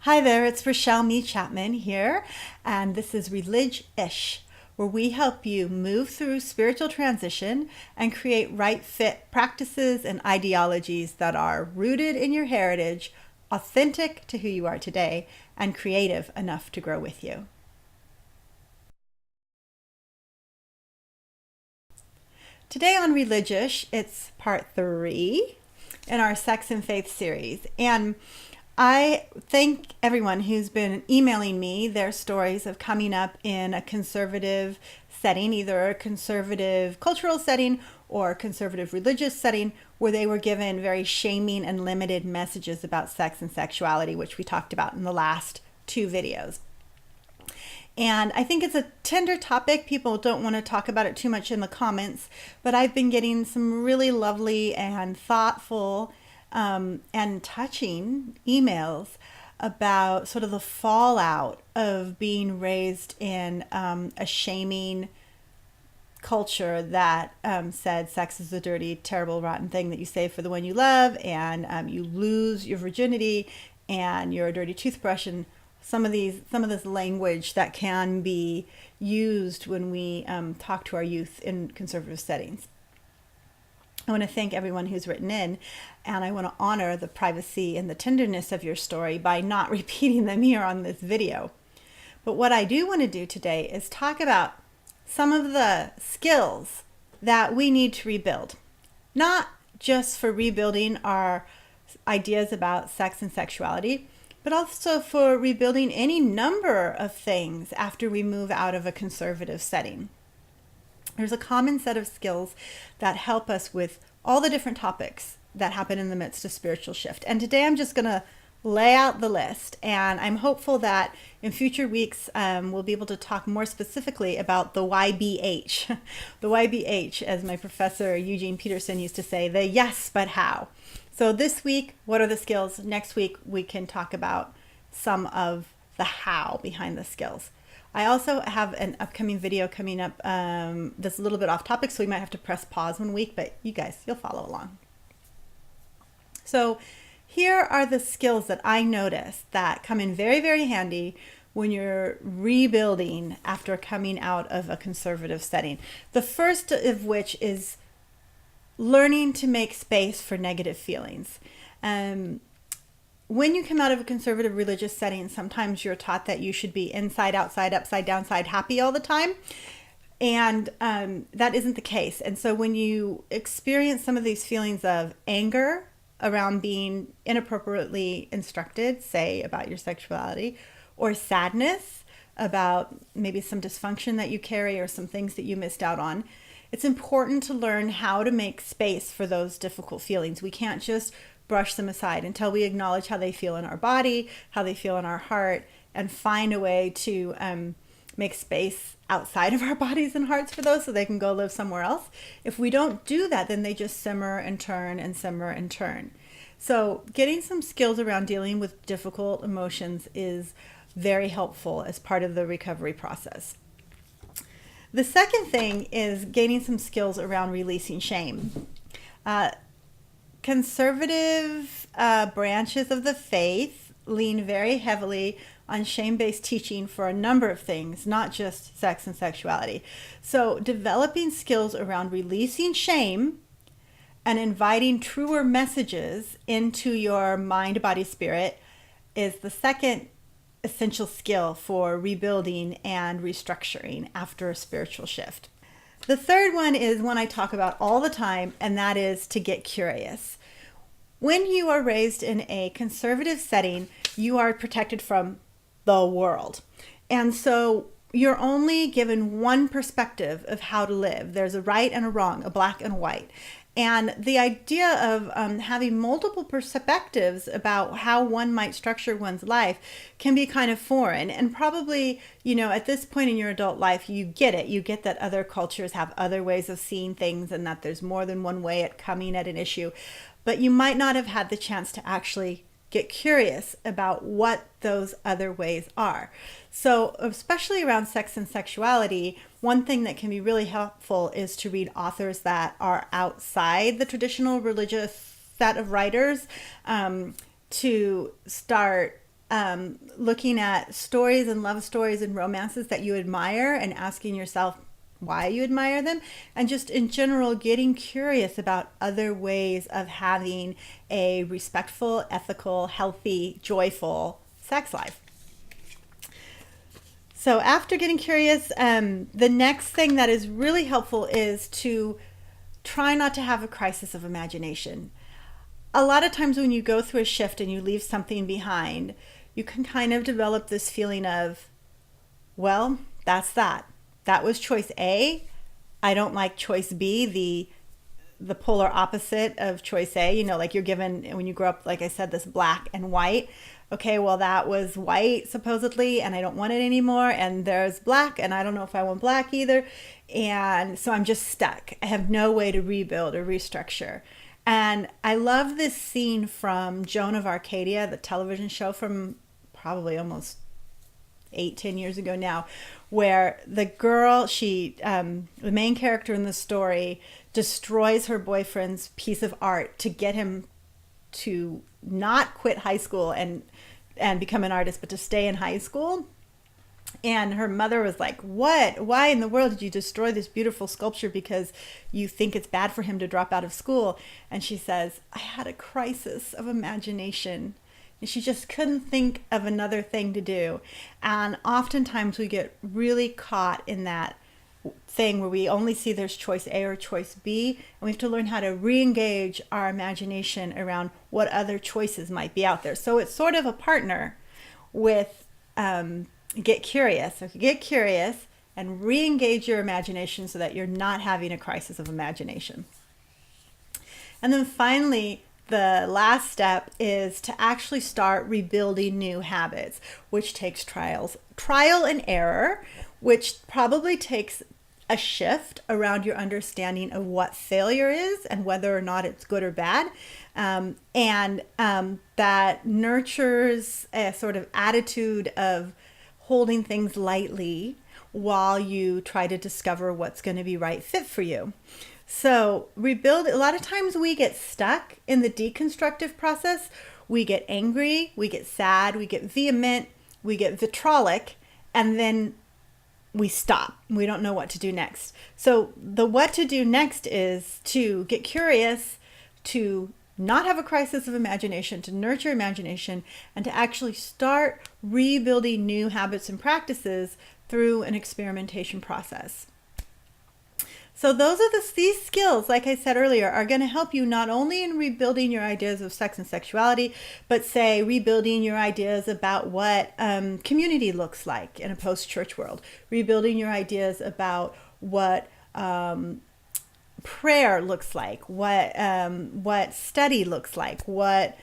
Hi there, it's Rachelle Mee-Chapman here, and this is Relig-ish, where we help you move through spiritual transition and create right fit practices and ideologies that are rooted in your heritage, authentic to who you are today, and creative enough to grow with you. Today on Relig-ish, it's part 3 in our Sex and Faith series, and I thank everyone who's been emailing me their stories of coming up in a conservative setting, either a conservative cultural setting or a conservative religious setting, where they were given very shaming and limited messages about sex and sexuality, which we talked about in the last 2 videos. And I think it's a tender topic. People don't want to talk about it too much in the comments, but I've been getting some really lovely and thoughtful and touching emails about sort of the fallout of being raised in a shaming culture that said sex is a dirty, terrible, rotten thing that you save for the one you love, and you lose your virginity, and you're a dirty toothbrush, and some of this language that can be used when we talk to our youth in conservative settings. I want to thank everyone who's written in, and I want to honor the privacy and the tenderness of your story by not repeating them here on this video. But what I do want to do today is talk about some of the skills that we need to rebuild, not just for rebuilding our ideas about sex and sexuality, but also for rebuilding any number of things after we move out of a conservative setting. There's a common set of skills that help us with all the different topics that happen in the midst of spiritual shift. And today I'm just going to lay out the list, and I'm hopeful that in future weeks we'll be able to talk more specifically about the YBH. The YBH, as my professor Eugene Peterson used to say, the yes, but how. So this week, what are the skills? Next week, we can talk about some of the how behind the skills. I also have an upcoming video coming up that's a little bit off topic, so we might have to press pause 1 week, but you guys, you'll follow along. So here are the skills that I notice that come in very, very handy when you're rebuilding after coming out of a conservative setting. The first of which is learning to make space for negative feelings. When you come out of a conservative religious setting, sometimes you're taught that you should be inside, outside, upside, downside, happy all the time. And that isn't the case. And so when you experience some of these feelings of anger around being inappropriately instructed, say about your sexuality, or sadness about maybe some dysfunction that you carry or some things that you missed out on, it's important to learn how to make space for those difficult feelings. We can't just brush them aside until we acknowledge how they feel in our body, how they feel in our heart, and find a way to make space outside of our bodies and hearts for those so they can go live somewhere else. If we don't do that, then they just simmer and turn and simmer and turn. So getting some skills around dealing with difficult emotions is very helpful as part of the recovery process. The second thing is gaining some skills around releasing shame. Conservative branches of the faith lean very heavily on shame-based teaching for a number of things, not just sex and sexuality. So developing skills around releasing shame and inviting truer messages into your mind, body, spirit is the second essential skill for rebuilding and restructuring after a spiritual shift. The third one is one I talk about all the time, and that is to get curious. When you are raised in a conservative setting, you are protected from the world. And so you're only given one perspective of how to live. There's a right and a wrong, a black and a white. And the idea of having multiple perspectives about how one might structure one's life can be kind of foreign. And probably, at this point in your adult life, you get it. You get that other cultures have other ways of seeing things and that there's more than one way at coming at an issue. But you might not have had the chance to actually get curious about what those other ways are. So especially around sex and sexuality, one thing that can be really helpful is to read authors that are outside the traditional religious set of writers, to start looking at stories and love stories and romances that you admire and asking yourself why you admire them, and just in general getting curious about other ways of having a respectful, ethical, healthy, joyful sex life. So after getting curious, the next thing that is really helpful is to try not to have a crisis of imagination. A lot of times when you go through a shift and you leave something behind, you can kind of develop this feeling of, well, that's that. That was choice A. I don't like choice B, the polar opposite of choice A. You know, like you're given, when you grow up, like I said, this black and white. Okay, well, that was white supposedly, and I don't want it anymore. And there's black, and I don't know if I want black either. And so I'm just stuck. I have no way to rebuild or restructure. And I love this scene from Joan of Arcadia, the television show from probably almost 8-10 years ago now, where the girl, the main character in the story, destroys her boyfriend's piece of art to get him to not quit high school and become an artist, but to stay in high school. And her mother was like, what? Why in the world did you destroy this beautiful sculpture because you think it's bad for him to drop out of school? And she says, I had a crisis of imagination. And she just couldn't think of another thing to do. And oftentimes we get really caught in that thing where we only see there's choice A or choice B, and we have to learn how to re-engage our imagination around what other choices might be out there. So it's sort of a partner with get curious. So get curious and re-engage your imagination so that you're not having a crisis of imagination. And then finally, the last step is to actually start rebuilding new habits, which takes trial and error, which probably takes a shift around your understanding of what failure is and whether or not it's good or bad. And that nurtures a sort of attitude of holding things lightly while you try to discover what's going to be right fit for you. So rebuild, a lot of times we get stuck in the deconstructive process. We get angry, we get sad, we get vehement, we get vitriolic, and then we stop. We don't know what to do next. So the what to do next is to get curious, to not have a crisis of imagination, to nurture imagination, and to actually start rebuilding new habits and practices through an experimentation process. So those are these skills, like I said earlier, are going to help you not only in rebuilding your ideas of sex and sexuality, but say rebuilding your ideas about what community looks like in a post-church world, rebuilding your ideas about what prayer looks like, what study looks like, what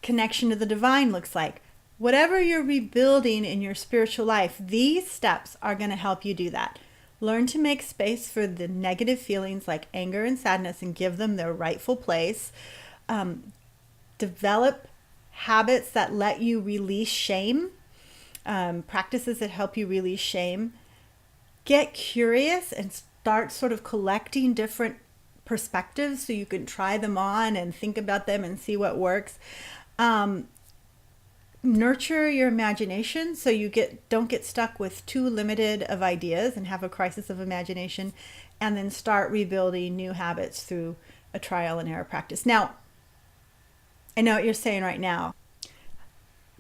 connection to the divine looks like. Whatever you're rebuilding in your spiritual life, these steps are going to help you do that. Learn to make space for the negative feelings like anger and sadness and give them their rightful place. Develop habits that let you release shame, practices that help you release shame. Get curious and start sort of collecting different perspectives so you can try them on and think about them and see what works. Nurture your imagination so you don't get stuck with too limited of ideas and have a crisis of imagination, and then start rebuilding new habits through a trial and error practice. Now, I know what you're saying right now.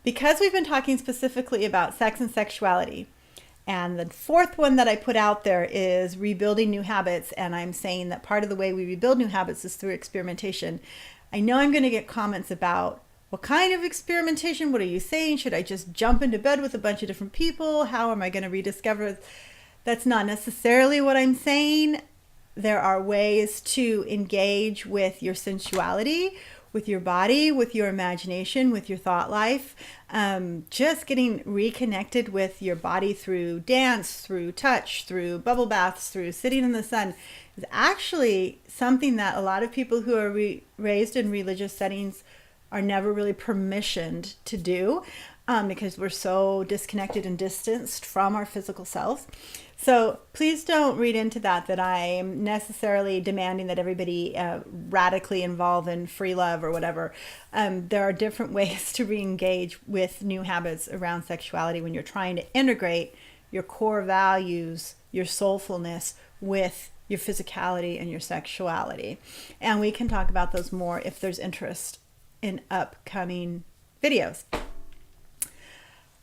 Because we've been talking specifically about sex and sexuality, and the fourth one that I put out there is rebuilding new habits, and I'm saying that part of the way we rebuild new habits is through experimentation. I know I'm going to get comments about, what kind of experimentation? What are you saying? Should I just jump into bed with a bunch of different people? How am I going to rediscover? That's not necessarily what I'm saying. There are ways to engage with your sensuality, with your body, with your imagination, with your thought life. Just getting reconnected with your body through dance, through touch, through bubble baths, through sitting in the sun is actually something that a lot of people who are raised in religious settings are never really permissioned to do. because we're so disconnected and distanced from our physical selves. So please don't read into that I'm necessarily demanding that everybody radically involve in free love or whatever. There are different ways to re-engage with new habits around sexuality when you're trying to integrate your core values, your soulfulness with your physicality and your sexuality. And we can talk about those more if there's interest in upcoming videos.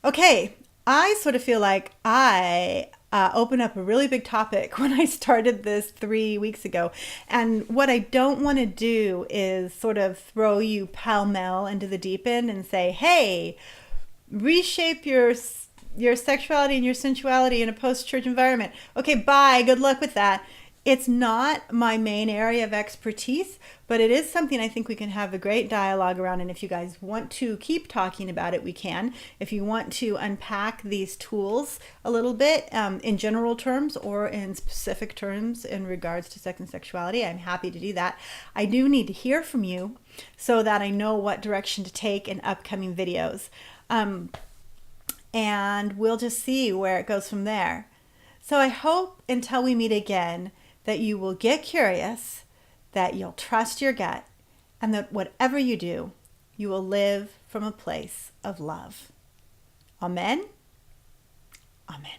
Okay, I sort of feel like I opened up a really big topic when I started this 3 weeks ago. And what I don't want to do is sort of throw you pell-mell into the deep end and say, hey, reshape your sexuality and your sensuality in a post-church environment. Okay, bye, good luck with that. It's not my main area of expertise, but it is something I think we can have a great dialogue around. And if you guys want to keep talking about it, we can. If you want to unpack these tools a little bit in general terms or in specific terms in regards to sex and sexuality, I'm happy to do that. I do need to hear from you so that I know what direction to take in upcoming videos. And we'll just see where it goes from there. So I hope until we meet again that you will get curious, that you'll trust your gut, and that whatever you do, you will live from a place of love. Amen. Amen.